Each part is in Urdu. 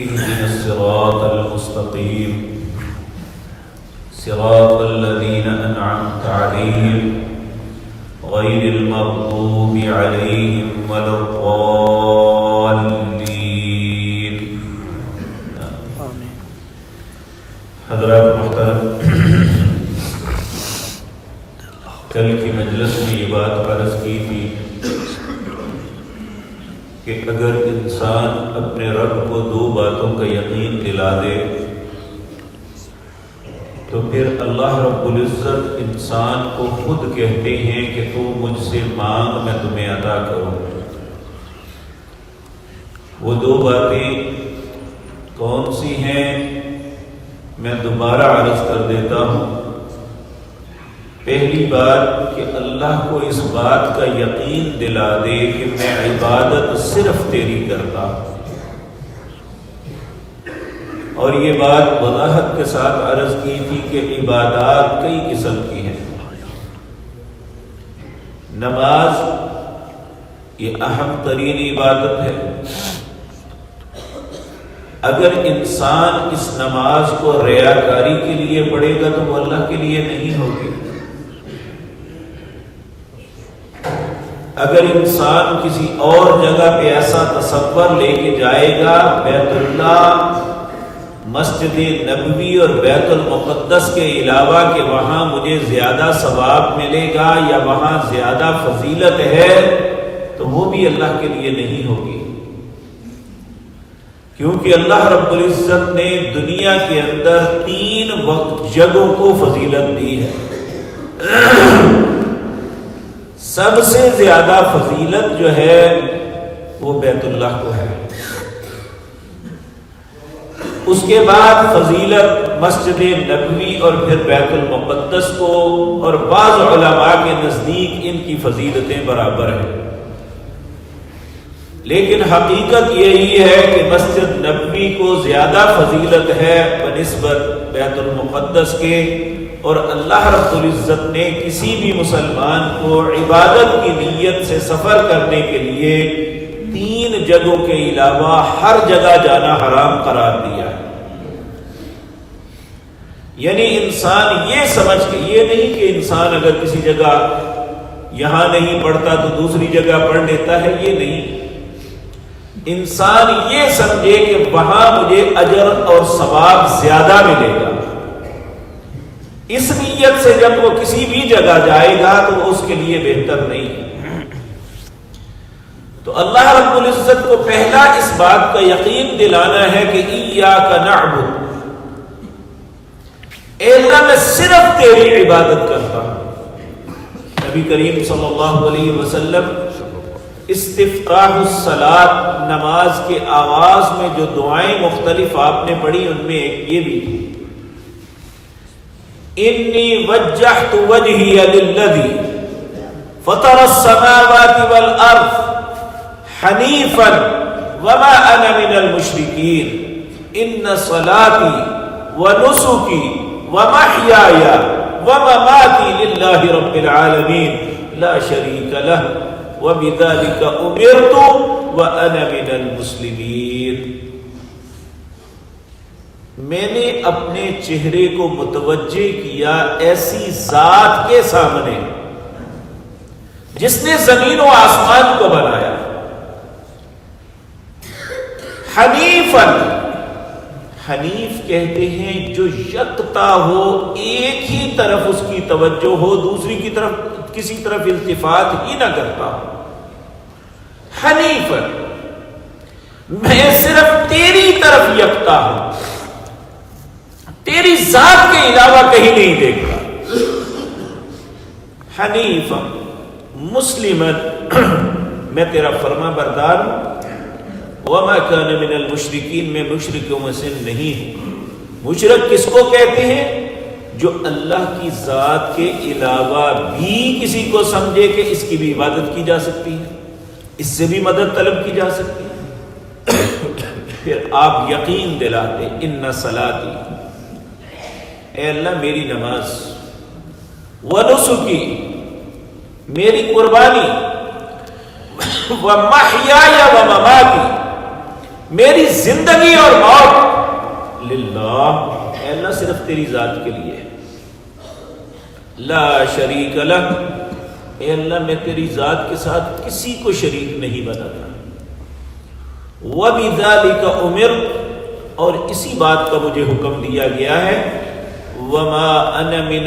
اهدنا الصراط المستقيم صراط الذين أنعمت عليهم غير المغضوب عليهم ولا الضالين. حضرات محترم، کل کی مجلس میں یہ بات عرض کی تھی کہ اگر انسان اپنے رب کو دو باتوں کا یقین دلا دے تو پھر اللہ رب العزت انسان کو خود کہتے ہیں کہ تو مجھ سے مانگ، میں تمہیں عطا کروں. وہ دو باتیں کون سی ہیں میں دوبارہ عرض کر دیتا ہوں. پہلی بات کہ اللہ کو اس بات کا یقین دلا دے کہ میں عبادت صرف تیری کرتا ہوں. اور یہ بات وضاحت کے ساتھ عرض کی تھی کہ عبادات کئی قسم کی ہیں. نماز یہ اہم ترین عبادت ہے. اگر انسان اس نماز کو ریاکاری کے لیے پڑھے گا تو وہ اللہ کے لیے نہیں ہوگی. اگر انسان کسی اور جگہ پہ ایسا تصور لے کے جائے گا بیت اللہ، مسجد نبوی اور بیت المقدس کے علاوہ کہ وہاں مجھے زیادہ ثواب ملے گا یا وہاں زیادہ فضیلت ہے، تو وہ بھی اللہ کے لیے نہیں ہوگی. کیونکہ اللہ رب العزت نے دنیا کے اندر 3 جگہوں کو فضیلت دی ہے. سب سے زیادہ فضیلت جو ہے وہ بیت اللہ کو ہے. اس کے بعد فضیلت مسجد نبوی اور پھر بیت المقدس کو، اور بعض علماء کے نزدیک ان کی فضیلتیں برابر ہیں. لیکن حقیقت یہی ہے کہ مسجد نبوی کو زیادہ فضیلت ہے بنسبت بیت المقدس کے. اور اللہ رب العزت نے کسی بھی مسلمان کو عبادت کی نیت سے سفر کرنے کے لیے 3 جگہوں کے علاوہ ہر جگہ جانا حرام قرار دیا ہے. یعنی انسان یہ سمجھ کے، یہ نہیں کہ انسان اگر کسی جگہ یہاں نہیں پڑھتا تو دوسری جگہ پڑھ لیتا ہے، یہ نہیں. انسان یہ سمجھے کہ وہاں مجھے اجر اور ثواب زیادہ ملے گا. اس نیت سے جب وہ کسی بھی جگہ جائے گا تو وہ اس کے لیے بہتر نہیں ہے. تو اللہ رب العزت کو پہلا اس بات کا یقین دلانا ہے کہ ایاک نعبد، اے اللہ میں صرف تیری عبادت کرتا ہوں. نبی کریم صلی اللہ علیہ وسلم استفتاح الصلاۃ، نماز کے آغاز میں جو دعائیں مختلف آپ نے پڑھی ان میں ایک یہ بھی تھی، انی وجہت وجہی للذی فطر السماوات والارض حنیفا وما انا من المشرکین ان صلاتی ونسکی ومحیای ومماتی للہ رب العالمین لا شریک لہ وبذلک امرت وانا من المسلمین. میں نے اپنے چہرے کو متوجہ کیا ایسی ذات کے سامنے جس نے زمین و آسمان کو بنایا. حنیفاً، حنیف کہتے ہیں جو یکتا ہو، ایک ہی طرف اس کی توجہ ہو، دوسری کی طرف کسی طرف التفات ہی نہ کرتا ہو. حنیفاً، میں صرف تیری طرف یکتا ہوں، تیری ذات کے علاوہ کہیں نہیں دیکھتا. حنیفا مسلما، میں تیرا فرما بردار ہوں. وما کان من المشرکین، میں مشرکوں میں سے نہیں ہوں. مشرک کس کو کہتے ہیں؟ جو اللہ کی ذات کے علاوہ بھی کسی کو سمجھے کہ اس کی بھی عبادت کی جا سکتی ہے، اس سے بھی مدد طلب کی جا سکتی ہے. پھر آپ یقین دلاتے ان صلاتی، اے اللہ میری نماز، ونسکی میری قربانی، ومحیای ومماتی میری زندگی اور موت للہ، اے اللہ صرف تیری ذات کے لیے، لا شریک لک، اے اللہ میں تیری ذات کے ساتھ کسی کو شریک نہیں بناتا، وَبِذَلِكَ أُمِرْتُ، اور اسی بات کا مجھے حکم دیا گیا ہے، وَمَا أَنَا مِنَ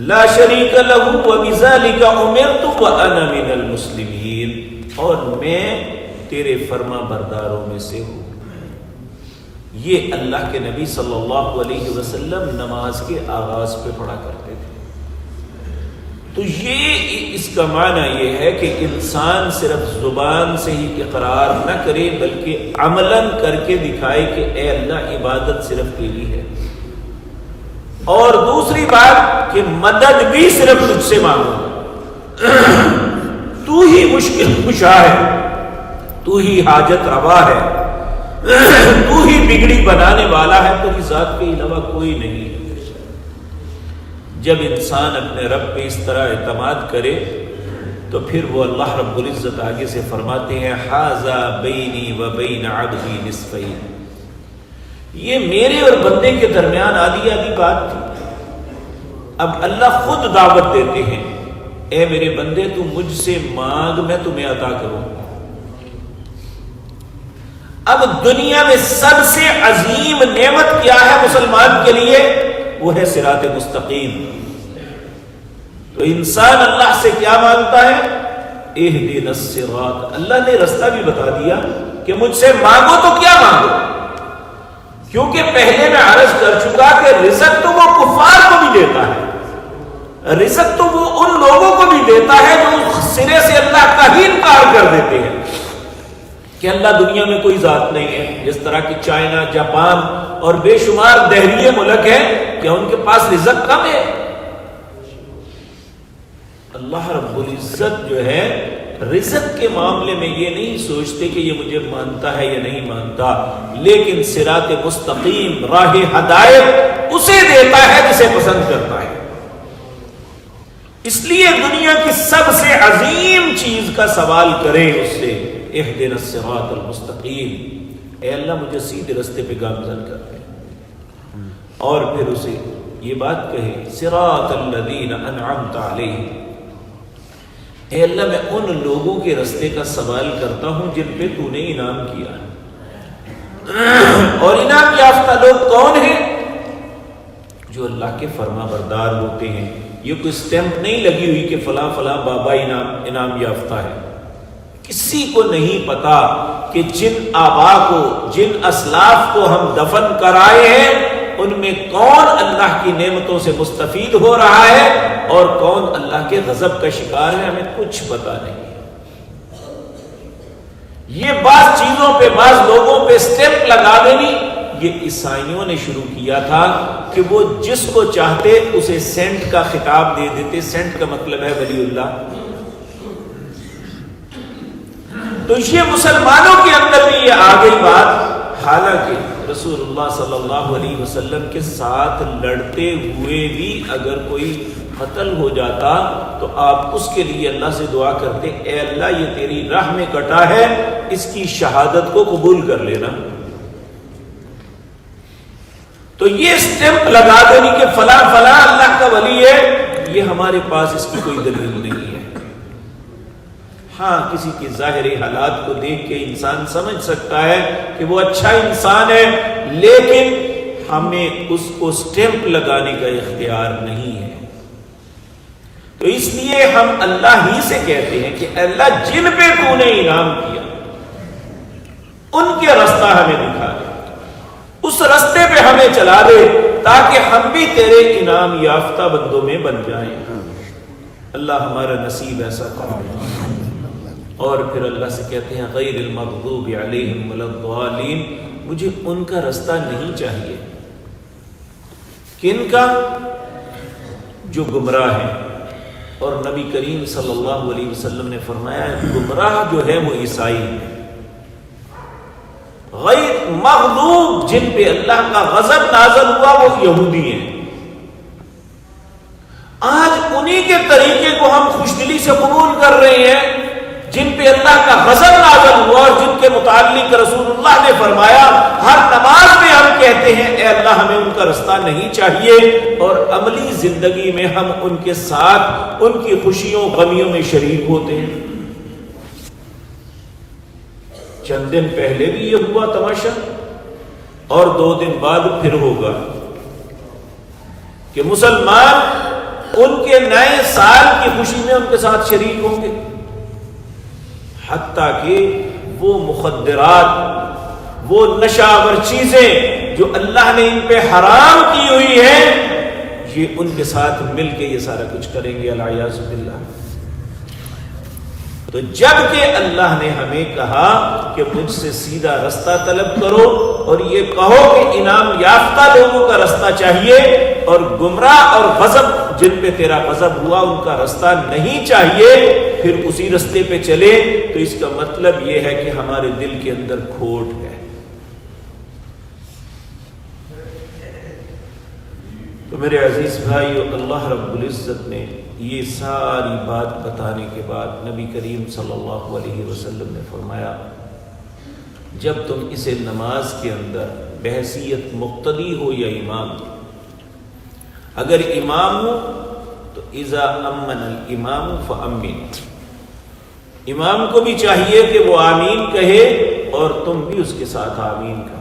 لا شریک لہ وبذلک امرت وانا من المسلمین، اور میں تیرے فرما برداروں میں سے ہوں۔ یہ اللہ کے نبی صلی اللہ علیہ وسلم نماز کے آغاز پہ پڑھا کرتے تھے۔ تو یہ اس کا معنی یہ ہے کہ انسان صرف زبان سے ہی اقرار نہ کرے بلکہ عملاً کر کے دکھائے کہ اے اللہ عبادت صرف تیری ہے، اور دوسری بات کہ مدد بھی صرف تجھ سے مانگو، تو ہی مشکل کشا ہے، تو ہی حاجت روا ہے، تو ہی بگڑی بنانے والا ہے، تیری ذات کے علاوہ کوئی نہیں۔ جب انسان اپنے رب پہ اس طرح اعتماد کرے تو پھر وہ اللہ رب العزت آگے سے فرماتے ہیں ھذا بینی و بین عبدی نصفین، یہ میرے اور بندے کے درمیان آدھی آدھی بات تھی، اب اللہ خود دعوت دیتے ہیں اے میرے بندے تو مجھ سے مانگ میں تمہیں عطا کروں۔ اب دنیا میں سب سے عظیم نعمت کیا ہے مسلمان کے لیے؟ وہ ہے صراط مستقیم۔ تو انسان اللہ سے کیا مانگتا ہے؟ اہدنا الصراط، اللہ نے رستہ بھی بتا دیا کہ مجھ سے مانگو تو کیا مانگو، کیونکہ پہلے میں عرض کر چکا کہ رزق تو وہ کفار کو بھی دیتا ہے، رزق تو وہ ان لوگوں کو بھی دیتا ہے جو سرے سے اللہ کا ہی انکار کر دیتے ہیں کہ اللہ دنیا میں کوئی ذات نہیں ہے، جس طرح کہ چائنا، جاپان اور بے شمار دہریے ملک ہیں، کیا ان کے پاس رزق کم ہے؟ اللہ رب العزت جو ہے رزق کے معاملے میں یہ نہیں سوچتے کہ یہ مجھے مانتا ہے یا نہیں مانتا، لیکن صراط مستقیم راہ ہدایت اسے دیتا ہے جسے پسند کرتا ہے۔ اس لیے دنیا کی سب سے عظیم چیز کا سوال کرے اس سے اہدنا الصراط المستقیم، اے اللہ مجھے سیدھے رستے پہ گامزن کر دے، اور پھر اسے یہ بات کہے صراط الذین انعمت علیہم، اے اللہ میں ان لوگوں کے رستے کا سوال کرتا ہوں جن پہ تو نے انعام کیا، اور انعام یافتہ لوگ کون ہیں؟ جو اللہ کے فرما بردار ہوتے ہیں۔ یہ کوئی سٹیمپ نہیں لگی ہوئی کہ فلاں فلاں بابا انعام یافتہ ہے، کسی کو نہیں پتا کہ جن آبا کو، جن اسلاف کو ہم دفن کرائے ہیں ان میں کون اللہ کی نعمتوں سے مستفید ہو رہا ہے اور کون اللہ کے غضب کا شکار ہے، ہمیں کچھ پتا نہیں۔ یہ بعض چیزوں پہ، بعض لوگوں پہ سٹیمپ لگا دینی یہ عیسائیوں نے شروع کیا تھا کہ وہ جس کو چاہتے اسے سینٹ کا خطاب دے دیتے۔ سینٹ کا مطلب ہے ولی اللہ۔ تو یہ مسلمانوں کے اندر بھی یہ آ گئی بات، حالانکہ رسول اللہ صلی اللہ علیہ وسلم کے ساتھ لڑتے ہوئے بھی اگر کوئی قتل ہو جاتا تو آپ اس کے لیے اللہ سے دعا کرتے، اے اللہ یہ تیری راہ میں کٹا ہے، اس کی شہادت کو قبول کر لینا۔ تو یہ سٹیمپ لگا دینی کہ فلاں فلاں اللہ کا ولی ہے، یہ ہمارے پاس اس کی کوئی دلیل نہیں ہے۔ ہاں کسی کے ظاہری حالات کو دیکھ کے انسان سمجھ سکتا ہے کہ وہ اچھا انسان ہے، لیکن ہمیں اس کو سٹیمپ لگانے کا اختیار نہیں ہے۔ تو اس لیے ہم اللہ ہی سے کہتے ہیں کہ اللہ جن پہ تو نے انعام کیا ان کے رستہ ہمیں دکھا دے، اس رستے پہ ہمیں چلا دے تاکہ ہم بھی تیرے انعام یافتہ بندوں میں بن جائیں۔ اللہ ہمارا نصیب ایسا کرے۔ اور پھر اللہ سے کہتے ہیں غیر المغضوب علیہم ولا الضالین، مجھے ان کا رستہ نہیں چاہیے۔ کن کا؟ جو گمراہ ہیں۔ اور نبی کریم صلی اللہ علیہ وسلم نے فرمایا گمراہ جو ہے وہ عیسائی ہے، غیر مغضوب جن پہ اللہ کا غضب نازل ہوا وہ یہودی ہیں۔ آج انہی کے طریقے کو ہم خوش دلی سے قبول کر رہے ہیں جن پہ اللہ کا غضب نازل ہوا اور جن کے متعلق رسول اللہ نے فرمایا ہر نماز میں ہم کہتے ہیں اے اللہ ہمیں ان کا رستہ نہیں چاہیے، اور عملی زندگی میں ہم ان کے ساتھ ان کی خوشیوں غمیوں میں شریک ہوتے ہیں۔ چند دن پہلے بھی یہ ہوا تماشا، اور 2 دن بعد پھر ہوگا کہ مسلمان ان کے نئے سال کی خوشی میں ان کے ساتھ شریک ہوں گے، حتیٰ کہ وہ مخدرات، وہ نشاور چیزیں جو اللہ نے ان پہ حرام کی ہوئی ہیں، یہ ان کے ساتھ مل کے یہ سارا کچھ کریں گے، العیاذ باللہ۔ تو جب کہ اللہ نے ہمیں کہا کہ مجھ سے سیدھا رستہ طلب کرو اور یہ کہو کہ انعام یافتہ لوگوں کا رستہ چاہیے اور گمراہ اور غضب جن پہ تیرا غضب ہوا ان کا رستہ نہیں چاہیے، پھر اسی رستے پہ چلے، تو اس کا مطلب یہ ہے کہ ہمارے دل کے اندر کھوٹ ہے۔ تو میرے عزیز بھائیو، اللہ رب العزت نے یہ ساری بات بتانے کے بعد نبی کریم صلی اللہ علیہ وسلم نے فرمایا جب تم اسے نماز کے اندر بحیثیت مقتدی ہو یا امام، اگر امام ہو تو اذا امن الامام فامن، امام کو بھی چاہیے کہ وہ آمین کہے اور تم بھی اس کے ساتھ آمین کہو۔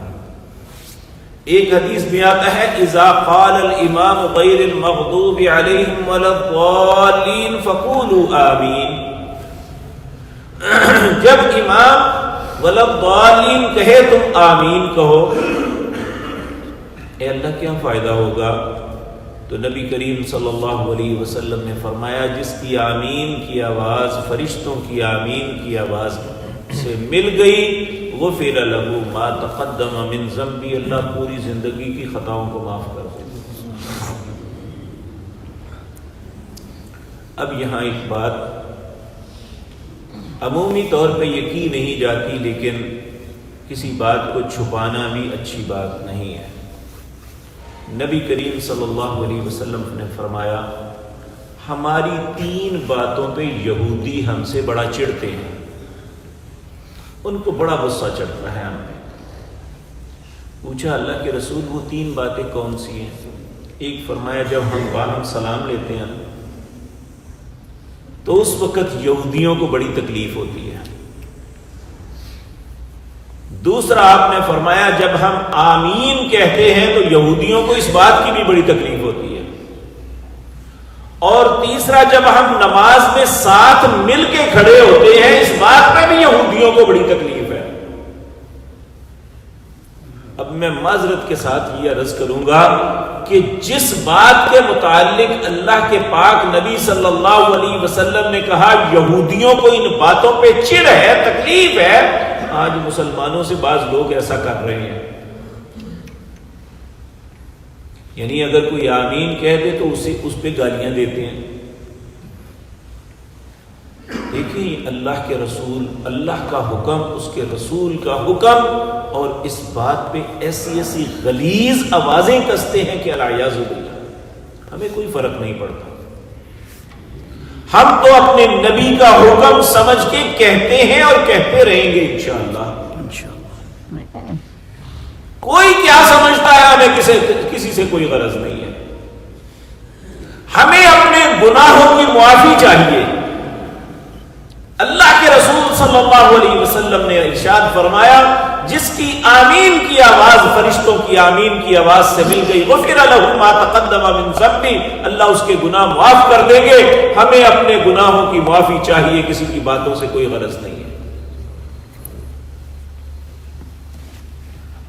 ایک حدیث میں آتا ہے اذا قال الامام غیر المغضوب علیہم ولا الضالین فقولوا آمین، جب امام ولا الضالین کہے تم آمین کہو۔ اے اللہ کیا فائدہ ہوگا؟ تو نبی کریم صلی اللہ علیہ وسلم نے فرمایا جس کی آمین کی آواز فرشتوں کی آمین کی آواز سے مل گئی غفر له ما تقدم من ذنبی، اللہ پوری زندگی کی خطاؤں کو معاف کر دے۔ اب یہاں ایک بات عمومی طور پہ یہ کی نہیں جاتی، لیکن کسی بات کو چھپانا بھی اچھی بات نہیں ہے۔ نبی کریم صلی اللہ علیہ وسلم نے فرمایا ہماری 3 باتوں پہ یہودی ہم سے بڑا چڑھتے ہیں، ان کو بڑا غصہ چڑھتا ہے ہم پہ۔ پوچھا اللہ کے رسول وہ 3 باتیں کون سی ہیں؟ ایک فرمایا جب ہم باہم سلام لیتے ہیں تو اس وقت یہودیوں کو بڑی تکلیف ہوتی ہے۔ دوسرا آپ نے فرمایا جب ہم آمین کہتے ہیں تو یہودیوں کو اس بات کی بھی بڑی تکلیف ہوتی ہے، اور تیسرا جب ہم نماز میں ساتھ مل کے کھڑے ہوتے ہیں اس بات پہ بھی یہودیوں کو بڑی تکلیف ہے۔ اب میں معذرت کے ساتھ یہ عرض کروں گا کہ جس بات کے متعلق اللہ کے پاک نبی صلی اللہ علیہ وسلم نے کہا یہودیوں کو ان باتوں پہ چڑ ہے، تکلیف ہے، آج مسلمانوں سے بعض لوگ ایسا کر رہے ہیں۔ یعنی اگر کوئی آمین کہہ دے تو اس پہ گالیاں دیتے ہیں۔ دیکھیں اللہ کے رسول، اللہ کا حکم، اس کے رسول کا حکم، اور اس بات پہ ایسی ایسی غلیظ آوازیں کستے ہیں کہ العیاذ باللہ، ہمیں کوئی فرق نہیں پڑتا۔ ہم تو اپنے نبی کا حکم سمجھ کے کہتے ہیں اور کہتے رہیں گے انشاءاللہ۔ کوئی کیا سمجھتا ہے، ہمیں کسی سے کوئی غرض نہیں ہے۔ ہمیں اپنے گناہوں کی معافی چاہیے۔ اللہ کے رسول صلی اللہ علیہ وسلم نے ارشاد فرمایا جس کی آمین کی آواز فرشتوں کی آمین کی آواز سے مل گئی غفر له ما تقدم من ذنبی، اللہ اس کے گناہ معاف کر دیں گے۔ ہمیں اپنے گناہوں کی معافی چاہیے، کسی کی باتوں سے کوئی غرض نہیں ہے۔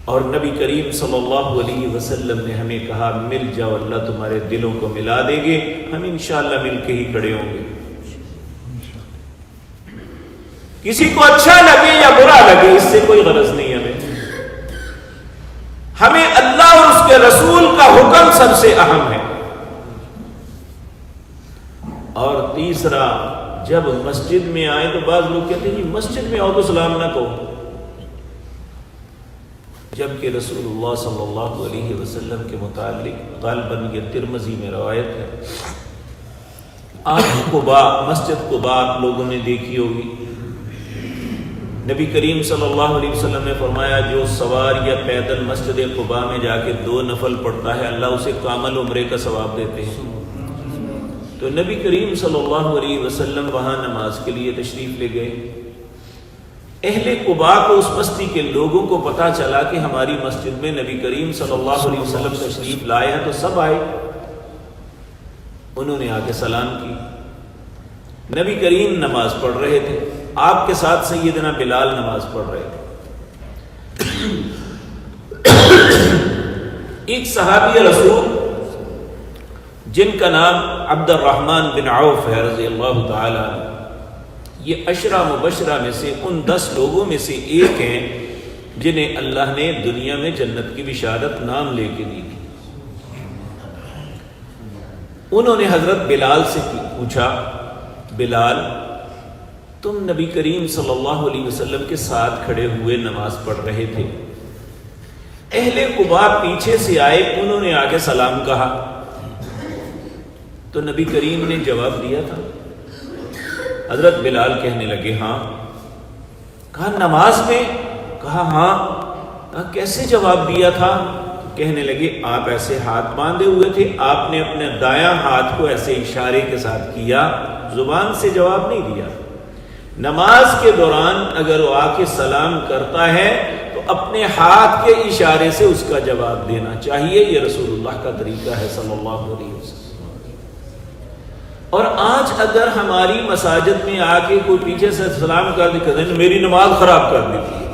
اور نبی کریم صلی اللہ علیہ وسلم نے ہمیں کہا مل جاؤ، اللہ تمہارے دلوں کو ملا دیں گے۔ ہم انشاءاللہ مل کے ہی کھڑے ہوں گے، کسی کو اچھا لگے یا برا لگے اس سے کوئی غرض نہیں ہمیں اللہ اور اس کے رسول کا حکم سب سے اہم ہے۔ اور تیسرا جب مسجد میں آئے تو بعض لوگ کہتے ہیں جی مسجد میں آؤ تو سلام نہ کہو، جبکہ رسول اللہ صلی اللہ علیہ وسلم کے متعلق غالباً یہ ترمذی میں روایت ہے، آج قباء، مسجد قباء آپ لوگوں نے دیکھی ہوگی، نبی کریم صلی اللہ علیہ وسلم نے فرمایا جو سوار یا پیدل مسجد قباء میں جا کے 2 نفل پڑھتا ہے اللہ اسے کامل عمرے کا ثواب دیتے ہیں۔ تو نبی کریم صلی اللہ علیہ وسلم وہاں نماز کے لیے تشریف لے گئے۔ اہل قباء کو اس بستی کے لوگوں کو پتہ چلا کہ ہماری مسجد میں نبی کریم صلی اللہ علیہ وسلم تشریف لائے ہیں، تو سب آئے، انہوں نے آ کے سلام کی۔ نبی کریم نماز پڑھ رہے تھے، آپ کے ساتھ سیدنا بلال نماز پڑھ رہے تھے۔ ایک صحابی رسول جن کا نام عبد الرحمن بن عوف ہے رضی اللہ تعالی عنہ، یہ عشرہ مبشرہ میں سے ان 10 لوگوں میں سے ایک ہیں جنہیں اللہ نے دنیا میں جنت کی بشارت نام لے کے دی تھی۔ انہوں نے حضرت بلال سے پوچھا، بلال تم نبی کریم صلی اللہ علیہ وسلم کے ساتھ کھڑے ہوئے نماز پڑھ رہے تھے، اہل قباء پیچھے سے آئے، انہوں نے آگے سلام کہا، تو نبی کریم نے جواب دیا تھا؟ حضرت بلال کہنے لگے ہاں۔ کہا نماز میں؟ کہا ہاں۔ کہا کیسے جواب دیا تھا؟ کہنے لگے آپ ایسے ہاتھ باندھے ہوئے تھے، آپ نے اپنے دایاں ہاتھ کو ایسے اشارے کے ساتھ کیا، زبان سے جواب نہیں دیا۔ نماز کے دوران اگر وہ آ کے سلام کرتا ہے تو اپنے ہاتھ کے اشارے سے اس کا جواب دینا چاہیے، یہ رسول اللہ کا طریقہ ہے صلی اللہ علیہ وسلم۔ اور آج اگر ہماری مساجد میں آ کے کوئی پیچھے سے سلام کر دے، میری نماز خراب کر دیتی ہے۔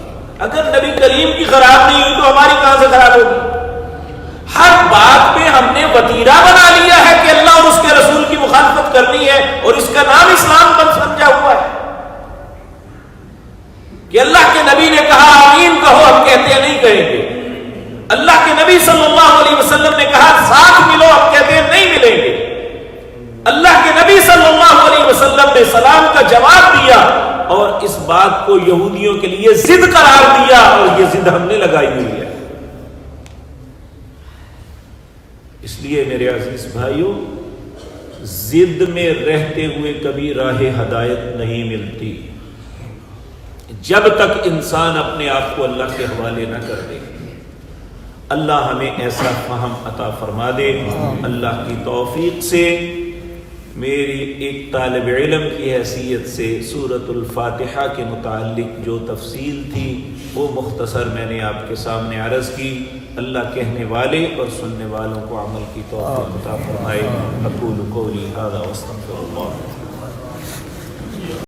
اگر نبی کریم کی خراب نہیں ہوئی تو ہماری کہاں سے خراب ہوگی؟ ہر بات میں ہم نے وتیرہ بنا لیا ہے کہ اللہ اور اس کے رسول کی مخالفت کرنی ہے، اور اس کا نام اسلام بن سمجھا ہوا ہے کہ اللہ کے نبی نے کہا آمین کہو، ہم کہتے ہیں نہیں کہیں گے۔ اللہ کے نبی صلی اللہ علیہ وسلم نے کہا ساتھ ملو، ہم کہتے ہیں نہیں ملیں گے۔ اللہ کے نبی صلی اللہ علیہ وسلم نے سلام کا جواب دیا اور اس بات کو یہودیوں کے لیے ضد قرار دیا، اور یہ ضد ہم نے لگائی ہوئی ہے۔ اس لیے میرے عزیز بھائیوں، ضد میں رہتے ہوئے کبھی راہ ہدایت نہیں ملتی جب تک انسان اپنے آپ کو اللہ کے حوالے نہ کر دے۔ اللہ ہمیں ایسا فہم عطا فرما دے۔ اللہ کی توفیق سے میری ایک طالب علم کی حیثیت سے سورۃ الفاتحہ کے متعلق جو تفصیل تھی وہ مختصر میں نے آپ کے سامنے عرض کی۔ اللہ کہنے والے اور سننے والوں کو عمل کی توفیق عطا فرمائے۔ اقول قولی ھذا واستغفر اللہ۔